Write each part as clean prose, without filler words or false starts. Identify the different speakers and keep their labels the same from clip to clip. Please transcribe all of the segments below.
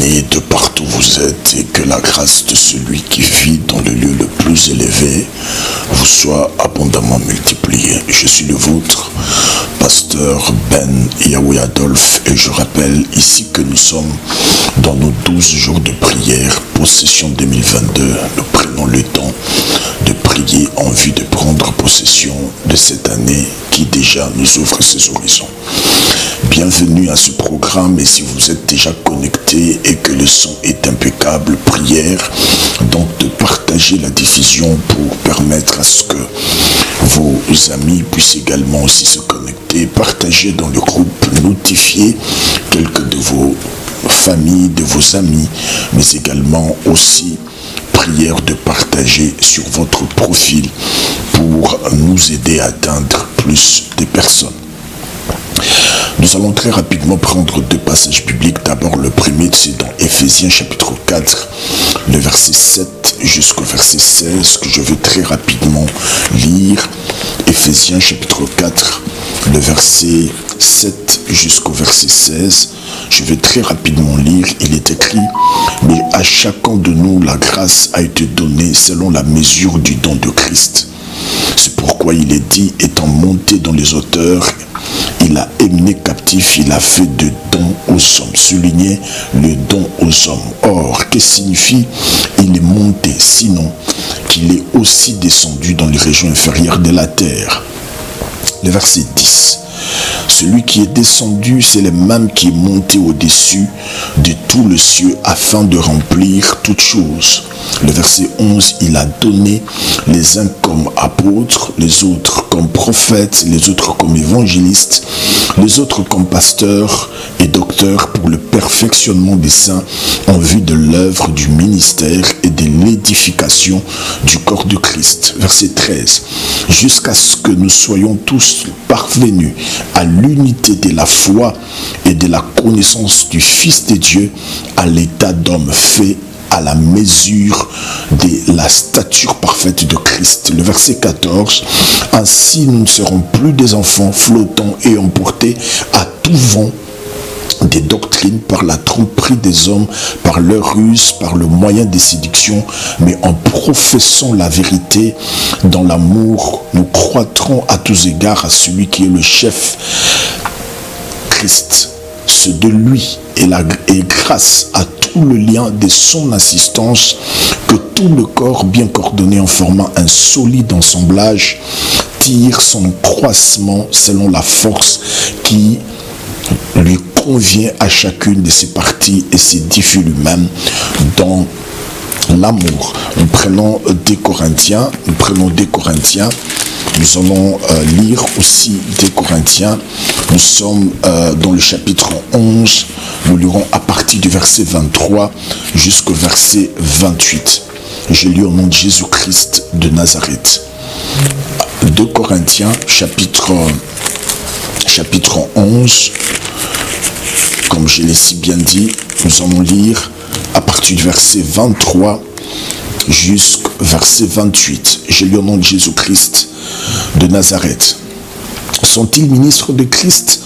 Speaker 1: bénis de partout où vous êtes et que la grâce de celui qui vit dans le lieu le plus élevé vous soit abondamment multipliée. Je suis le vôtre, pasteur Ben Yahweh Adolphe, et je rappelle ici que nous sommes dans nos 12 jours de prière, possession 2022. Nous prenons le temps de prier en vue de prendre possession de cette année qui déjà nous ouvre ses horizons. Bienvenue à ce programme, et si vous êtes déjà connecté et que le son est impeccable, prière donc de partager la diffusion pour permettre à ce que vos amis puissent également aussi se connecter, partager dans le groupe, notifier quelques de vos familles, de vos amis, mais également aussi prière de partager sur votre profil pour nous aider à atteindre plus de personnes. Nous allons très rapidement prendre deux passages bibliques. D'abord, le premier, c'est dans Éphésiens chapitre 4, le verset 7 jusqu'au verset 16, que je vais très rapidement lire. Éphésiens chapitre 4, le verset 7 jusqu'au verset 16. Je vais très rapidement lire. Il est écrit: mais à chacun de nous, la grâce a été donnée selon la mesure du don de Christ. C'est pourquoi il est dit, étant monté dans les hauteurs, il a émené captif, il a fait de dons aux hommes. Souligner le don aux hommes. Or, que signifie il est monté, sinon qu'il est aussi descendu dans les régions inférieures de la terre? Le verset 10. Celui qui est descendu, c'est le même qui est monté au-dessus de tout le cieux afin de remplir toutes choses. Le verset 11, il a donné les uns comme apôtres, les autres comme prophètes, les autres comme évangélistes, les autres comme pasteurs et docteurs pour le perfectionnement des saints en vue de l'œuvre du ministère et de l'édification du corps de Christ. Verset 13, jusqu'à ce que nous soyons tous parvenus à l'unité de la foi et de la connaissance du Fils de Dieu, à l'état d'homme fait à la mesure de la stature parfaite de Christ. Le verset 14, ainsi nous ne serons plus des enfants flottants et emportés à tout vent des doctrines par la tromperie des hommes, par leur ruse, par le moyen des séductions, mais en professant la vérité dans l'amour, nous croîtrons à tous égards à celui qui est le chef, Christ. C'est de lui et grâce à tout le lien de son assistance que tout le corps bien coordonné en formant un solide ensemblage tire son croissement selon la force qui lui convient à chacune de ses parties et s'édifie lui-même dans l'amour. Nous prenons des Corinthiens, nous allons lire aussi des Corinthiens. Nous sommes dans le chapitre 11, nous lirons à partir du verset 23 jusqu'au verset 28. Je lis au nom de Jésus-Christ de Nazareth. 2 Corinthiens, chapitre 11, comme je l'ai si bien dit, nous allons lire à partir du verset 23 jusqu'au verset 28. Je lis au nom de Jésus-Christ de Nazareth. Sont-ils ministres de Christ?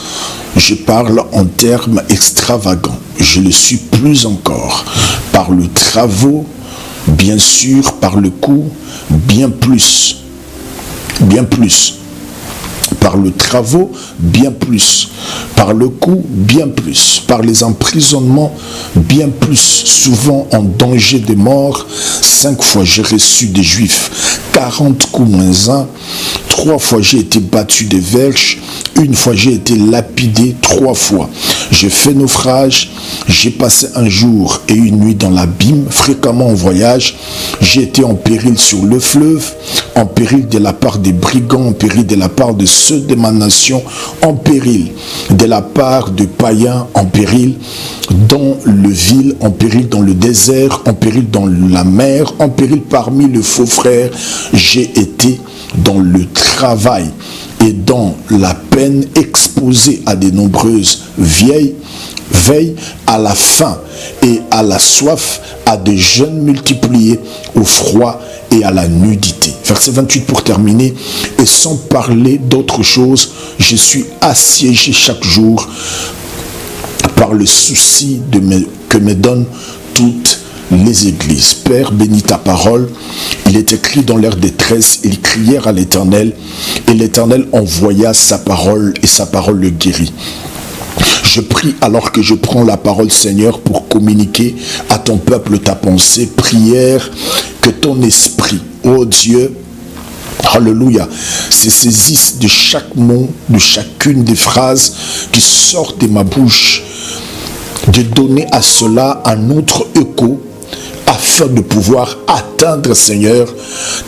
Speaker 1: Je parle en termes extravagants. Je le suis plus encore. Par le travaux, bien sûr, par le coup, bien plus. Bien plus. Par le travaux, bien plus. Par le coup, bien plus. Par les emprisonnements, bien plus. Souvent en danger de mort. 5 fois j'ai reçu des Juifs 40 coups moins 1. 3 fois j'ai été battu de verges. 1 fois j'ai été lapidé 3 fois. J'ai fait naufrage. J'ai passé un jour et une nuit dans l'abîme, fréquemment en voyage. J'ai été en péril sur le fleuve, en péril de la part des brigands, en péril de la part de ceux de ma nation, en péril de la part de païens, en péril dans le ville, en péril dans le désert, en péril dans la mer, en péril parmi les faux frères. J'ai été dans le travail et dans la peine, exposé à de nombreuses veilles, à la faim et à la soif, à des jeûnes multipliés, au froid et à la nudité. Verset 28 pour terminer. Et sans parler d'autre chose, je suis assiégé chaque jour par le souci de me que me donnent toutes les églises. Père, bénis ta parole. Il est écrit dans leur détresse, ils crièrent à l'Éternel, et l'Éternel envoya sa parole, et sa parole le guérit. Je prie alors que je prends la parole, Seigneur, pour communiquer à ton peuple ta pensée. Prière que ton esprit, ô Dieu, alléluia, se saisisse de chaque mot, de chacune des phrases qui sortent de ma bouche, de donner à cela un autre écho, afin de pouvoir atteindre, Seigneur,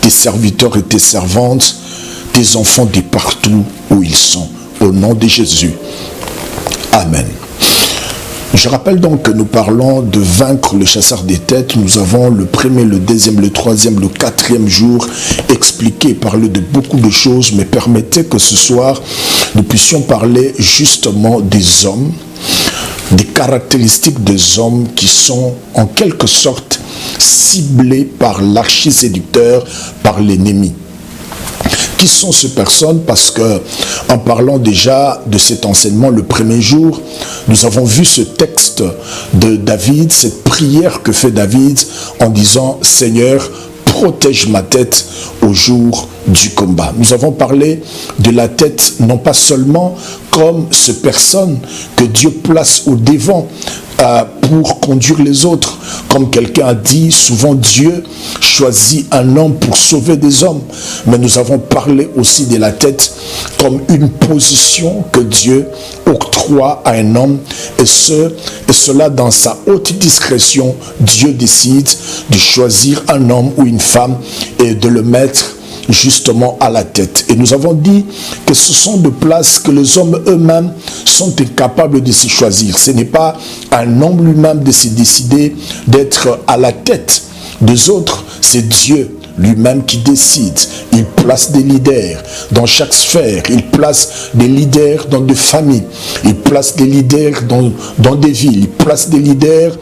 Speaker 1: tes serviteurs et tes servantes, tes enfants de partout où ils sont. Au nom de Jésus. Amen. Je rappelle donc que nous parlons de vaincre le chasseur des têtes. Nous avons le premier, le deuxième, le troisième, le quatrième jour expliqué, parlé de beaucoup de choses, mais permettez que ce soir, nous puissions parler justement des hommes, des caractéristiques des hommes qui sont en quelque sorte ciblés par l'archi-séducteur, par l'ennemi. Qui sont ces personnes? Parce que, en parlant déjà de cet enseignement le premier jour, nous avons vu ce texte de David, cette prière que fait David en disant « Seigneur, protège ma tête au jour du combat ». Nous avons parlé de la tête, non pas seulement comme cette personne que Dieu place au devant pour conduire les autres. Comme quelqu'un a dit, souvent Dieu choisit un homme pour sauver des hommes. Mais nous avons parlé aussi de la tête comme une position que Dieu octroie à un homme. Et cela dans sa haute discrétion, Dieu décide de choisir un homme ou une femme et de le mettre justement à la tête. Et nous avons dit que ce sont des places que les hommes eux-mêmes sont incapables de se choisir. Ce n'est pas un homme lui-même de se décider d'être à la tête des autres, c'est Dieu lui-même qui décide. Il place des leaders dans chaque sphère, il place des leaders dans des familles, il place des leaders dans des villes, il place des leaders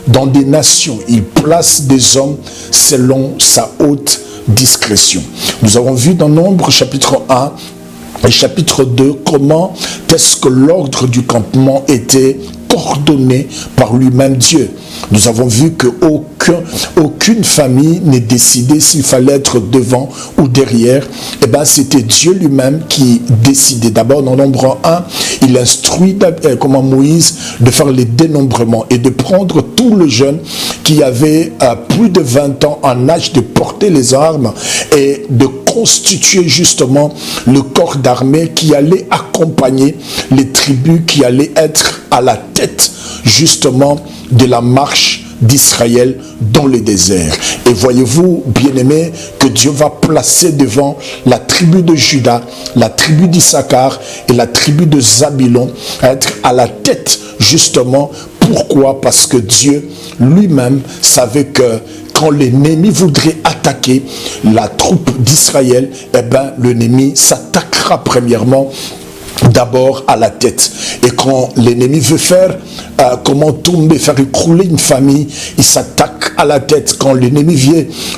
Speaker 1: dans des nations, il place des hommes selon sa haute discrétion. Nous avons vu dans Nombre chapitre 1 et chapitre 2 comment est-ce que l'ordre du campement était coordonné par lui-même Dieu. Nous avons vu qu'aucune famille n'est décidée s'il fallait être devant ou derrière. Eh bien, c'était Dieu lui-même qui décidait. D'abord, dans Nombre 1, il instruit comment Moïse de faire les dénombrements et de prendre tous les jeunes qui avaient plus de 20 ans en âge de porter les armes et de constituer justement le corps d'armée qui allait accompagner les tribus qui allaient être à la tête justement de la marche d'Israël dans le désert. Et voyez-vous, bien-aimés, que Dieu va placer devant la tribu de Juda, la tribu d'Issachar et la tribu de Zabulon à être à la tête justement. Pourquoi? Parce que Dieu lui-même savait que quand l'ennemi voudrait attaquer la troupe d'Israël, eh bien l'ennemi s'attaquera premièrement d'abord à la tête. Et quand l'ennemi veut faire faire écrouler une famille, il s'attaque à la tête. Quand l'ennemi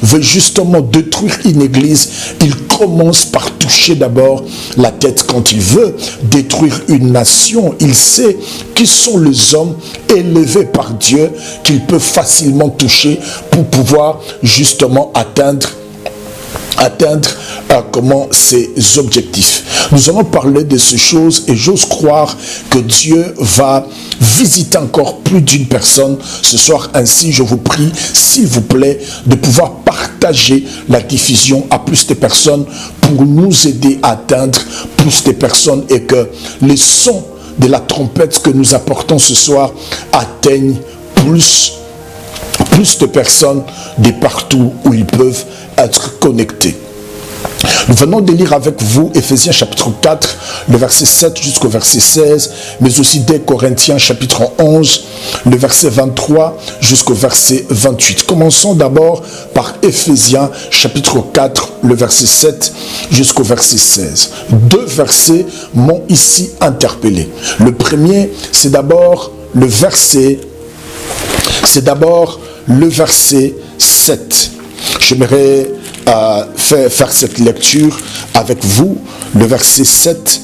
Speaker 1: veut justement détruire une église, il commence par toucher d'abord la tête. Quand il veut détruire une nation, il sait qui sont les hommes élevés par Dieu qu'il peut facilement toucher pour pouvoir justement atteindre ses objectifs. Nous allons parler de ces choses et j'ose croire que Dieu va visiter encore plus d'une personne ce soir. Ainsi, je vous prie, s'il vous plaît, de pouvoir partager la diffusion à plus de personnes pour nous aider à atteindre plus de personnes et que les sons de la trompette que nous apportons ce soir atteignent plus de personnes de partout où ils peuvent être connectés. Nous venons de lire avec vous Éphésiens chapitre 4, le verset 7 jusqu'au verset 16, mais aussi des Corinthiens chapitre 11, le verset 23 jusqu'au verset 28. Commençons d'abord par Éphésiens chapitre 4, le verset 7 jusqu'au verset 16. Deux versets m'ont ici interpellé. Le premier, c'est d'abord le verset 7. J'aimerais faire cette lecture avec vous, le verset 7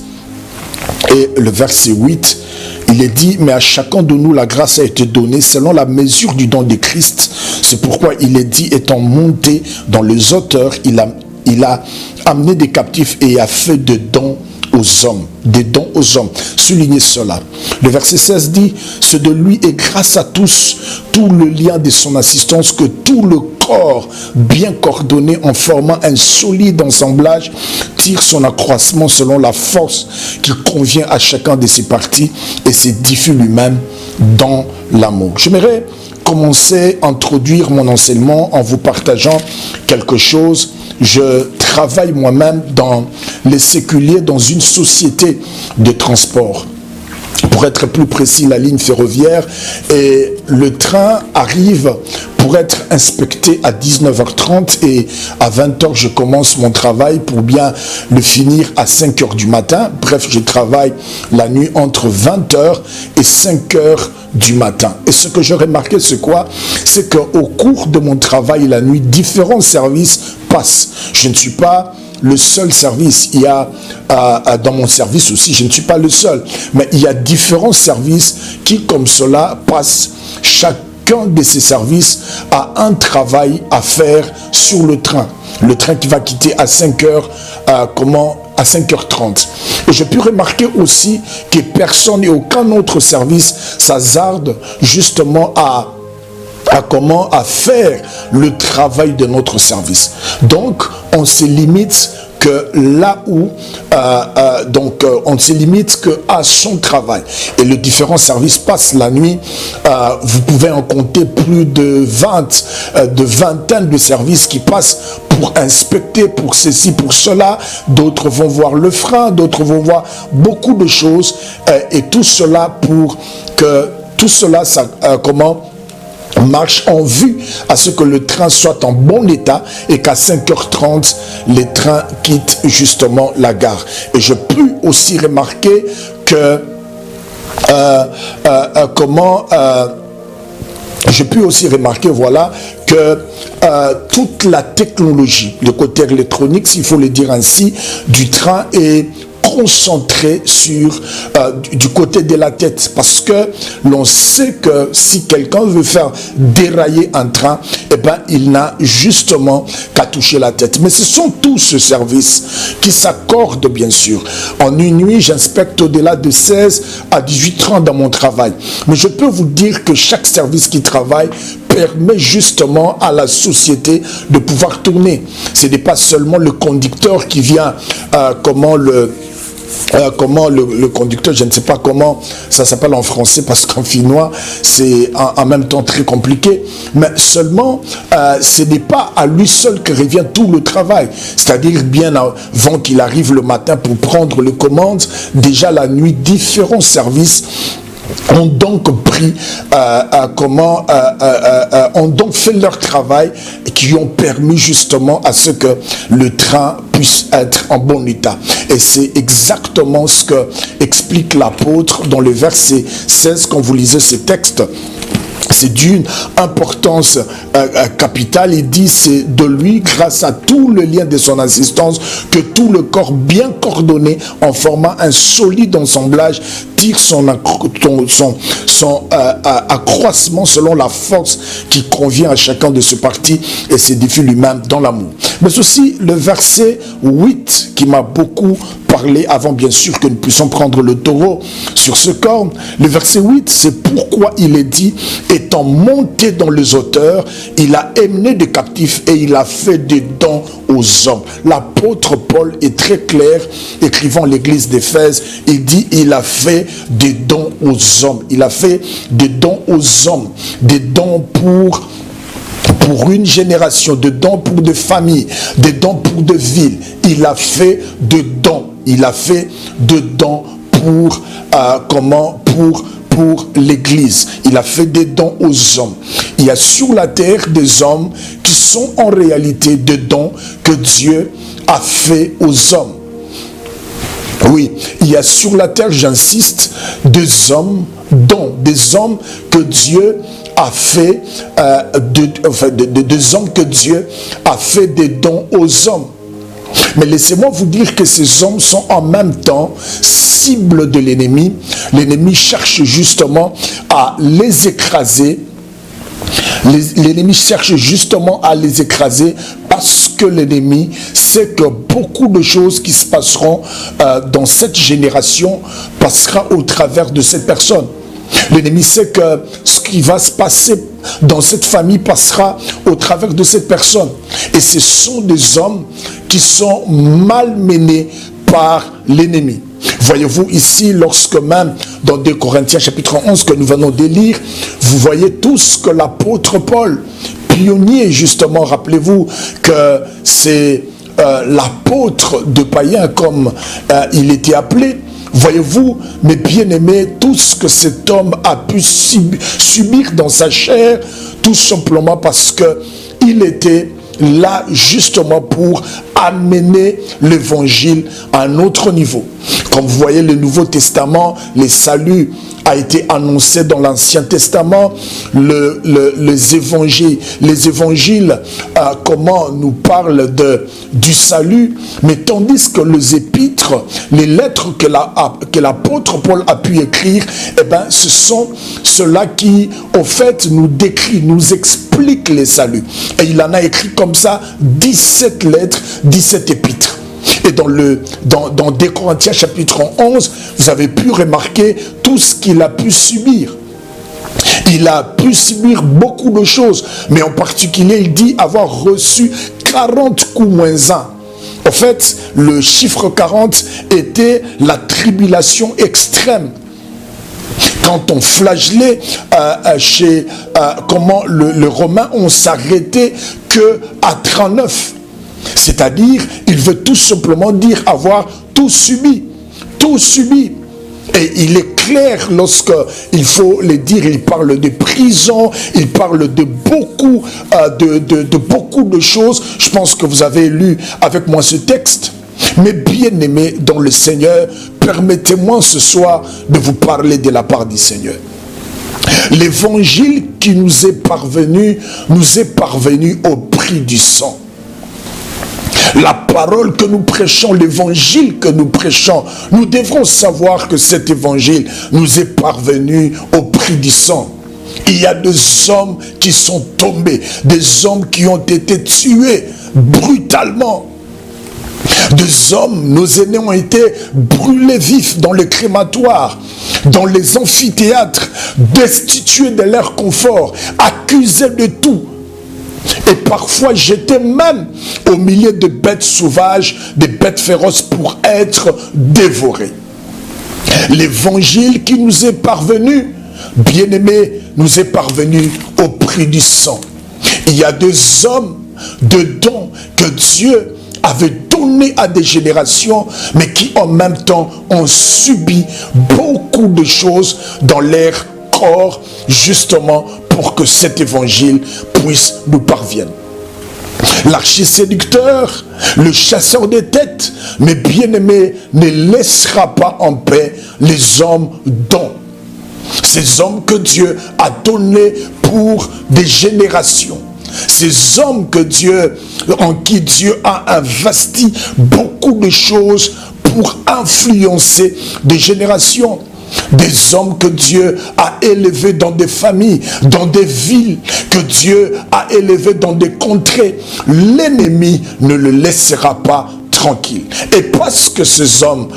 Speaker 1: et le verset 8. Il est dit, mais à chacun de nous, la grâce a été donnée selon la mesure du don de Christ. C'est pourquoi il est dit, étant monté dans les hauteurs, il a amené des captifs et a fait des dons aux hommes, des dons aux hommes. Soulignez cela. Le verset 16 dit, c'est de lui et grâce à tous, tout le lien de son assistance, que tout le corps bien coordonné en formant un solide ensemblage tire son accroissement selon la force qui convient à chacun de ses parties et s'édifie lui-même dans l'amour. J'aimerais commencer à introduire mon enseignement en vous partageant quelque chose. Je travaille moi-même dans les séculiers, dans une société de transport. Pour être plus précis, la ligne ferroviaire, et le train arrive pour être inspecté à 19h30 et à 20h je commence mon travail pour bien le finir à 5h du matin. Bref, je travaille la nuit entre 20h et 5h du matin. Et ce que j'ai remarqué, c'est quoi? C'est qu'au cours de mon travail la nuit, différents services passent. Je ne suis pas le seul service. Il y a dans mon service aussi, je ne suis pas le seul, mais il y a différents services qui comme cela passent. Chacun de ces services a un travail à faire sur le train. Le train qui va quitter à 5h, à 5h30. Et j'ai pu remarquer aussi que personne et aucun autre service s'hasarde justement à faire le travail de notre service. Donc, on se limite que là où, on ne se limite qu'à son travail. Et les différents services passent la nuit. Vous pouvez en compter plus de vingtaines de services qui passent pour inspecter, pour ceci, pour cela. D'autres vont voir le frein, d'autres vont voir beaucoup de choses. Et tout cela pour que tout cela, marche en vue à ce que le train soit en bon état et qu'à 5h30, les trains quittent justement la gare. Et je peux aussi remarquer que que toute la technologie, le côté électronique, s'il faut le dire ainsi, du train est concentré sur du côté de la tête, parce que l'on sait que si quelqu'un veut faire dérailler un train, eh ben, il n'a justement qu'à toucher la tête. Mais ce sont tous ces services qui s'accordent, bien sûr. En une nuit, j'inspecte au-delà de 16 à 18 ans dans mon travail. Mais je peux vous dire que chaque service qui travaille permet justement à la société de pouvoir tourner. Ce n'est pas seulement le conducteur qui vient, le conducteur, je ne sais pas comment ça s'appelle en français, parce qu'en finnois c'est en même temps très compliqué, mais seulement ce n'est pas à lui seul que revient tout le travail, c'est-à-dire bien avant qu'il arrive le matin pour prendre les commandes, déjà la nuit différents services ont donc pris ont donc fait leur travail et qui ont permis justement à ce que le train puisse être en bon état. Et c'est exactement ce que explique l'apôtre dans le verset 16 quand vous lisez ce texte. C'est d'une importance capitale. Il dit, c'est de lui, grâce à tout le lien de son assistance, que tout le corps bien coordonné en formant un solide ensemblage tire son accroissement selon la force qui convient à chacun de ses parties et s'édifie lui-même dans l'amour. Mais aussi le verset 8 qui m'a beaucoup parlé avant, bien sûr, que nous puissions prendre le taureau sur ce corps. Le verset 8, c'est pourquoi il est dit, étant monté dans les hauteurs, il a emmené des captifs et il a fait des dons aux hommes. L'apôtre Paul est très clair, écrivant l'église d'Éphèse, il dit, il a fait des dons aux hommes. Il a fait des dons aux hommes, des dons pour une génération, des dons pour des familles, des dons pour des villes. Il a fait des dons. Il a fait des dons pour l'église. Il a fait des dons aux hommes. Il y a sur la terre des hommes qui sont en réalité des dons que Dieu a fait aux hommes. Oui, il y a sur la terre, j'insiste, des hommes, dons, des hommes que Dieu a fait, des hommes que Dieu a fait des dons aux hommes. Mais laissez-moi vous dire que ces hommes sont en même temps cibles de l'ennemi. L'ennemi cherche justement à les écraser. L'ennemi cherche justement à les écraser parce que l'ennemi sait que beaucoup de choses qui se passeront dans cette génération passera au travers de cette personne. L'ennemi sait que ce qui va se passer dans cette famille passera au travers de cette personne. Et ce sont des hommes qui sont malmenés par l'ennemi. Voyez-vous ici, lorsque même dans 2 Corinthiens chapitre 11 que nous venons de lire, vous voyez tout ce que l'apôtre Paul, pionnier justement, rappelez-vous que c'est l'apôtre de païens comme il était appelé. Voyez-vous, mes bien-aimés, tout ce que cet homme a pu subir dans sa chair, tout simplement parce qu'il était là justement pour amener l'évangile à un autre niveau. Comme vous voyez, le Nouveau Testament, les saluts a été annoncé dans l'Ancien Testament, les évangiles comment nous parlent du salut, mais tandis que les épîtres, les lettres que l'apôtre Paul a pu écrire, eh ben, ce sont ceux-là qui, au fait, nous décrivent, nous expliquent les saluts. Et il en a écrit comme ça 17 lettres, 17 épîtres. Et dans 2 Corinthiens chapitre 11, vous avez pu remarquer tout ce qu'il a pu subir. Il a pu subir beaucoup de choses, mais en particulier, il dit avoir reçu 40 coups moins 1. En fait, le chiffre 40 était la tribulation extrême. Quand on flagellait comment le Romain, on s'arrêtait que à 39. C'est-à-dire, il veut tout simplement dire avoir tout subi. Tout subi. Et il est clair lorsqu'il faut le dire, il parle de prison, il parle de beaucoup, beaucoup de choses. Je pense que vous avez lu avec moi ce texte. Mais bien aimés dans le Seigneur, permettez-moi ce soir de vous parler de la part du Seigneur. L'évangile qui nous est parvenu au prix du sang. La parole que nous prêchons, l'évangile que nous prêchons, nous devrons savoir que cet évangile nous est parvenu au prix du sang. Il y a des hommes qui sont tombés, des hommes qui ont été tués brutalement. Des hommes, nos aînés ont été brûlés vifs dans les crématoires, dans les amphithéâtres, destitués de leur confort, accusés de tout. Et parfois j'étais même au milieu de bêtes sauvages, des bêtes féroces pour être dévorés. L'évangile qui nous est parvenu, bien-aimés, nous est parvenu au prix du sang. Il y a des hommes dedans que Dieu avait donné à des générations, mais qui en même temps ont subi beaucoup de choses dans leur corps, justement pour que cet évangile puisse nous parvienne. L'archiséducteur, le chasseur de têtes, mais bien-aimé, ne laissera pas en paix les hommes dont. Ces hommes que Dieu a donnés pour des générations. Ces hommes en qui Dieu a investi beaucoup de choses pour influencer des générations. Des hommes que Dieu a élevés dans des familles, dans des villes, que Dieu a élevés dans des contrées. L'ennemi ne le laissera pas tranquille. Et parce que ces hommes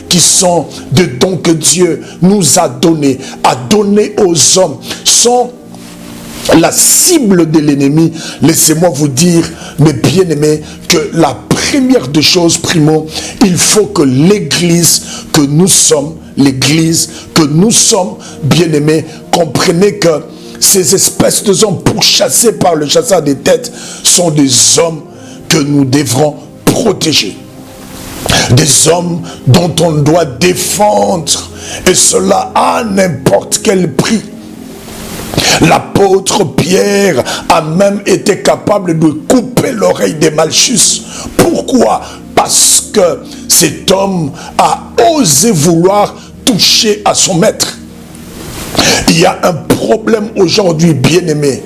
Speaker 1: qui sont de dons que Dieu nous a donné aux hommes, sont la cible de l'ennemi, laissez-moi vous dire, mes bien-aimés, que la première des choses, primo, il faut que l'église que nous sommes, bien-aimés, comprenez que ces espèces d'hommes pourchassés par le chasseur des têtes sont des hommes que nous devrons protéger. Des hommes dont on doit défendre, et cela à n'importe quel prix. L'apôtre Pierre a même été capable de couper l'oreille des Malchus. Pourquoi? Parce que cet homme a osé vouloir toucher à son maître. Il y a un problème aujourd'hui, bien-aimés.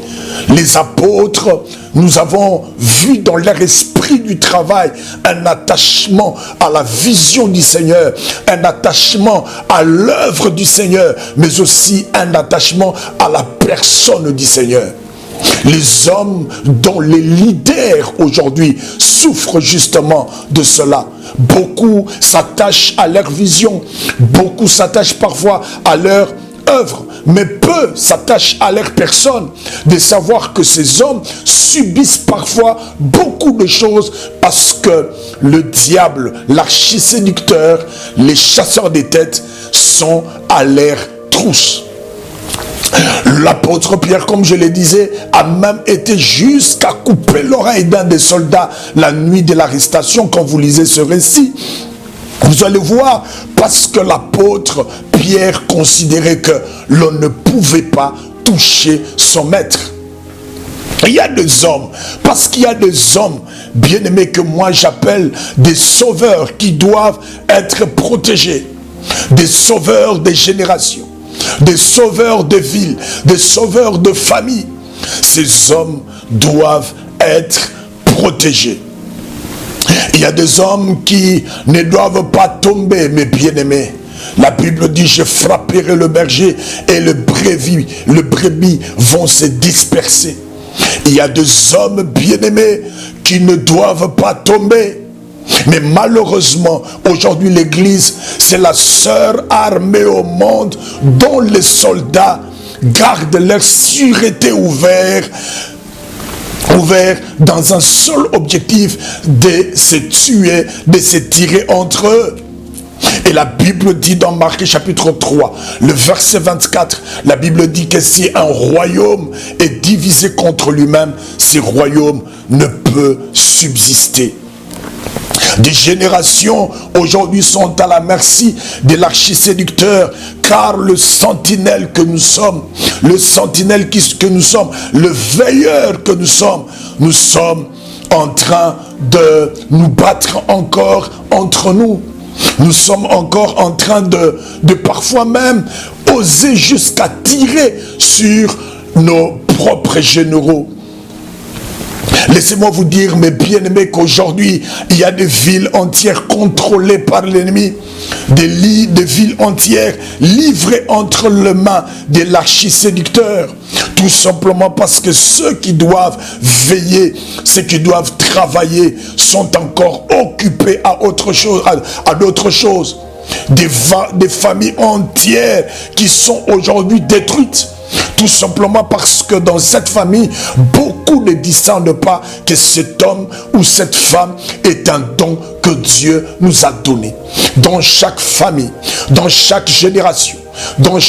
Speaker 1: Les apôtres nous avons vu dans leur esprit du travail un attachement à la vision du Seigneur, un attachement à l'œuvre du Seigneur, mais aussi un attachement à la personne du Seigneur. Les hommes dont les leaders aujourd'hui souffrent justement de cela. Beaucoup s'attachent à leur vision, beaucoup s'attachent parfois à leur œuvre, mais peu s'attachent à leur personne. De savoir que ces hommes subissent parfois beaucoup de choses parce que le diable, l'archiséducteur, les chasseurs des têtes sont à leur trousse. L'apôtre Pierre, comme je le disais, a même été jusqu'à couper l'oreille d'un des soldats la nuit de l'arrestation. Quand vous lisez ce récit, vous allez voir, parce que l'apôtre Pierre considérait que l'on ne pouvait pas toucher son maître. Il y a des hommes, parce qu'il y a des hommes bien-aimés que moi j'appelle des sauveurs qui doivent être protégés, des sauveurs des générations, des sauveurs de villes, des sauveurs de familles. Ces hommes doivent être protégés. Il y a des hommes qui ne doivent pas tomber, mes bien-aimés. La Bible dit, je frapperai le berger et le brebis vont se disperser. Il y a des hommes bien-aimés qui ne doivent pas tomber. Mais malheureusement, aujourd'hui l'église, c'est la seule armée au monde dont les soldats gardent leur sûreté ouverte dans un seul objectif, de se tuer, de se tirer entre eux. Et la Bible dit dans Marc chapitre 3, le verset 24, la Bible dit que si un royaume est divisé contre lui-même, ce royaume ne peut subsister. Des générations aujourd'hui sont à la merci de l'archiséducteur, car le sentinelle que nous sommes, le sentinelle que nous sommes, le veilleur que nous sommes en train de nous battre encore entre nous. Nous sommes encore en train de parfois même oser jusqu'à tirer sur nos propres généraux. Laissez-moi vous dire, mes bien-aimés, qu'aujourd'hui, il y a des villes entières contrôlées par l'ennemi, des villes entières livrées entre les mains de l'archiséducteur. Tout simplement parce que ceux qui doivent veiller, ceux qui doivent travailler, sont encore occupés à autre chose, à d'autres choses. Des familles entières qui sont aujourd'hui détruites. Tout simplement parce que dans cette famille, beaucoup ne discernent pas que cet homme ou cette femme est un don que Dieu nous a donné. Dans chaque famille, dans chaque génération, dans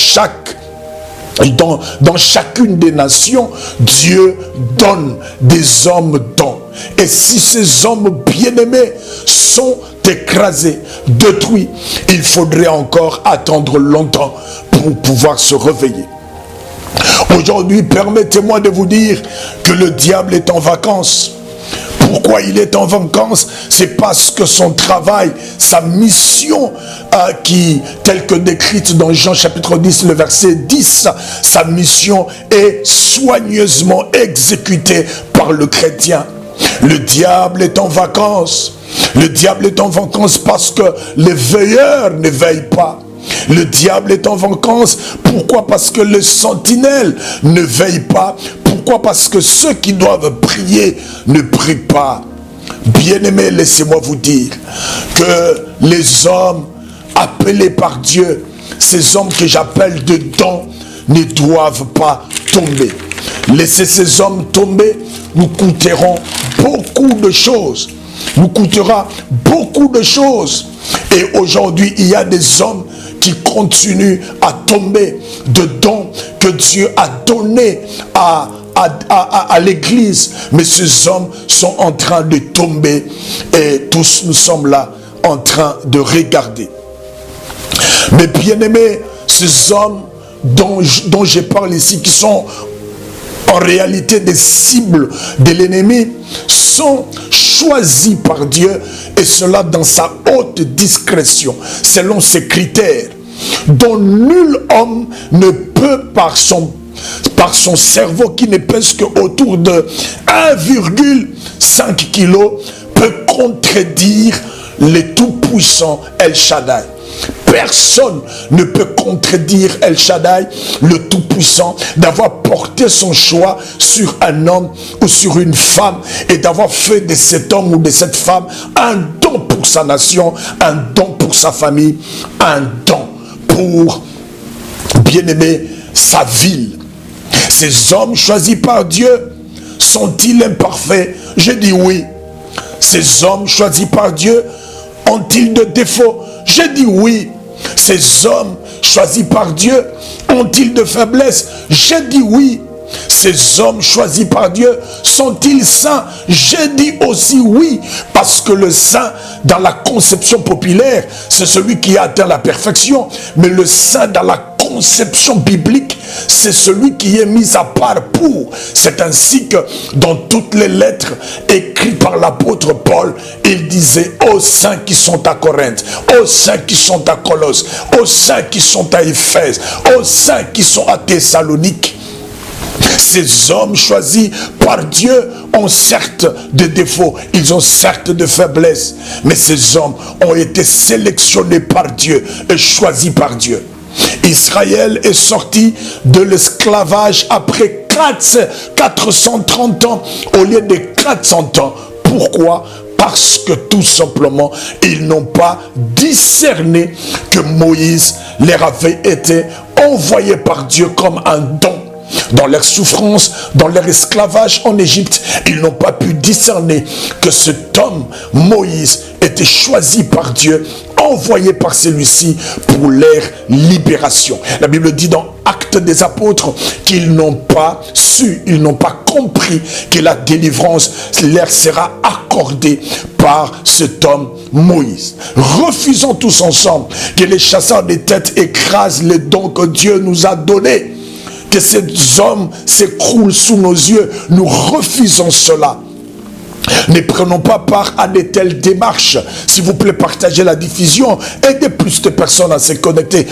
Speaker 1: chacune des nations, Dieu donne des hommes dons. Et si ces hommes bien-aimés sont écrasés, détruits, il faudrait encore attendre longtemps pour pouvoir se réveiller. Aujourd'hui, permettez-moi de vous dire que le diable est en vacances. Pourquoi il est en vacances? C'est parce que son travail, sa mission, telle que décrite dans Jean chapitre 10, le verset 10, sa mission est soigneusement exécutée par le chrétien. Le diable est en vacances. Le diable est en vacances parce que les veilleurs ne veillent pas. Le diable est en vacances. Pourquoi? Parce que les sentinelles ne veillent pas. Pourquoi? Parce que ceux qui doivent prier ne prient pas. Bien-aimés, laissez-moi vous dire que les hommes appelés par Dieu, ces hommes que j'appelle de dons, ne doivent pas tomber. Laisser ces hommes tomber nous coûteront beaucoup de choses. Nous coûtera beaucoup de choses. Et aujourd'hui, il y a des hommes qui continuent à tomber de dons que Dieu a donnés à l'église. Mais ces hommes sont en train de tomber et tous nous sommes là en train de regarder. Mais bien aimés, ces hommes dont je parle ici, qui sont en réalité des cibles de l'ennemi, sont choisis par Dieu, et cela dans sa haute discrétion, selon ses critères, dont nul homme ne peut par son par son cerveau qui ne pèse qu'autour de 1,5 kg, peut contredire le tout-puissant El Shaddai. Personne ne peut contredire El Shaddai, le Tout-Puissant, d'avoir porté son choix sur un homme ou sur une femme et d'avoir fait de cet homme ou de cette femme un don pour sa nation, un don pour sa famille, un don pour, bien aimé, sa ville. Ces hommes choisis par Dieu sont-ils imparfaits? Je dis oui. Ces hommes choisis par Dieu ont-ils de défauts? Je dis oui. Ces hommes choisis par Dieu ont-ils de faiblesses? Je dis oui. Ces hommes choisis par Dieu sont-ils saints? Je dis aussi oui, parce que le saint, dans la conception populaire, c'est celui qui a atteint la perfection, mais le saint dans la conception biblique, c'est celui qui est mis à part pour. C'est ainsi que dans toutes les lettres écrites par l'apôtre Paul, il disait aux saints qui sont à Corinthe, aux saints qui sont à Colosse, aux saints qui sont à Éphèse, aux saints qui sont à Thessalonique. Ces hommes choisis par Dieu ont certes des défauts, ils ont certes des faiblesses, mais ces hommes ont été sélectionnés par Dieu et choisis par Dieu. Israël est sorti de l'esclavage après 430 ans au lieu de 400 ans. Pourquoi? Parce que tout simplement, ils n'ont pas discerné que Moïse leur avait été envoyé par Dieu comme un don. Dans leur souffrance, dans leur esclavage en Égypte, ils n'ont pas pu discerner que cet homme, Moïse, était choisi par Dieu, envoyé par celui-ci pour leur libération. La Bible dit dans Actes des Apôtres qu'ils n'ont pas su, ils n'ont pas compris que la délivrance leur sera accordée par cet homme Moïse. Refusons tous ensemble que les chasseurs de têtes écrasent les dons que Dieu nous a donnés. Que ces hommes s'écroulent sous nos yeux. Nous refusons cela. Ne prenons pas part à de telles démarches. S'il vous plaît, partagez la diffusion. Aidez plus de personnes à se connecter.